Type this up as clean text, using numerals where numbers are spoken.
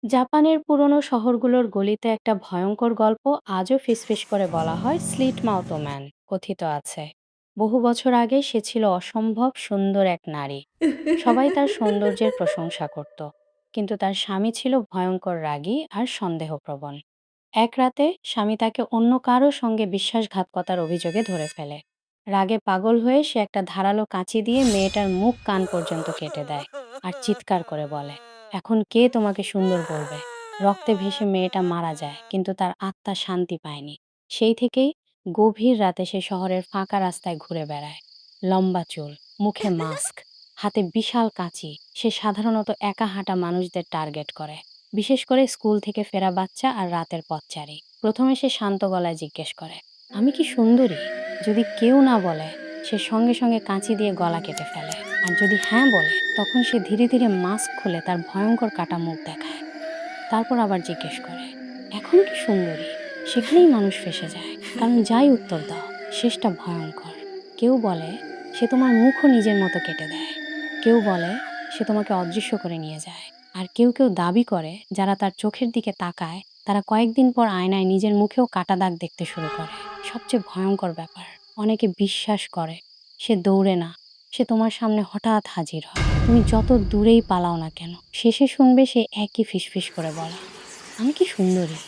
জাপানের পুরনো শহরগুলোর গলিতে একটা ভয়ঙ্কর গল্প আজও ফিসফিস করে বলা হয় স্লিট মাউথ ম্যান কথিত আছে। বহু বছর আগে সে ছিল অসম্ভব সুন্দর এক নারী। সবাই তার সৌন্দর্যের প্রশংসা করত, কিন্তু তার স্বামী ছিল ভয়ঙ্কর রাগী আর সন্দেহপ্রবণ। এক রাতে স্বামী তাকে অন্য কারো সঙ্গে বিশ্বাসঘাতকতার অভিযোগে ধরে ফেলে। রাগে পাগল হয়ে সে একটা ধারালো কাঁচি দিয়ে মেয়েটার মুখ কান পর্যন্ত কেটে দেয় আর চিৎকার করে বলে, এখন কে তোমাকে সুন্দর বলবে। রক্তে ভেসে মেয়েটা মারা যায়, কিন্তু তার আত্মা শান্তি পায়নি। সেই থেকেই গভীর রাতে সে শহরের ফাঁকা রাস্তায় ঘুরে বেড়ায়। লম্বা চুল, মুখে মাস্ক, হাতে বিশাল কাঁচি। সে সাধারণত একা হাঁটা মানুষদের টার্গেট করে, বিশেষ করে স্কুল থেকে ফেরা বাচ্চা আর রাতের পথচারী। প্রথমে সে শান্ত গলায় জিজ্ঞেস করে, আমি কি সুন্দরী? যদি কেউ না বলে, সে সঙ্গে সঙ্গে কাঁচি দিয়ে গলা কেটে ফেলে। আর যদি হ্যাঁ বলে, তখন সে ধীরে ধীরে মাস্ক খুলে তার ভয়ঙ্কর কাটা মুখ দেখায়। তারপর আবার জিজ্ঞেস করে, এখন কি সুন্দরী? সেখানেই মানুষ ফেঁসে যায়, কারণ যাই উত্তর দাও, শেষটা ভয়ঙ্কর। কেউ বলে সে তোমার মুখও নিজের মতো কেটে দেয়। কেউ বলে সে তোমাকে অদৃশ্য করে নিয়ে যায়। আর কেউ কেউ দাবি করে যারা তার চোখের দিকে তাকায়, তারা কয়েকদিন পর আয়নায় নিজের মুখেও কাটা দাগ দেখতে শুরু করে। সবচেয়ে ভয়ঙ্কর ব্যাপার, অনেকে বিশ্বাস করে সে দৌড়ে না, সে তোমার সামনে হঠাৎ হাজির হয়। তুমি যত দূরেই পালাও না কেন, শেষে শুনবে সে একই ফিসফিস করে বলা, আমি কি সুন্দরী?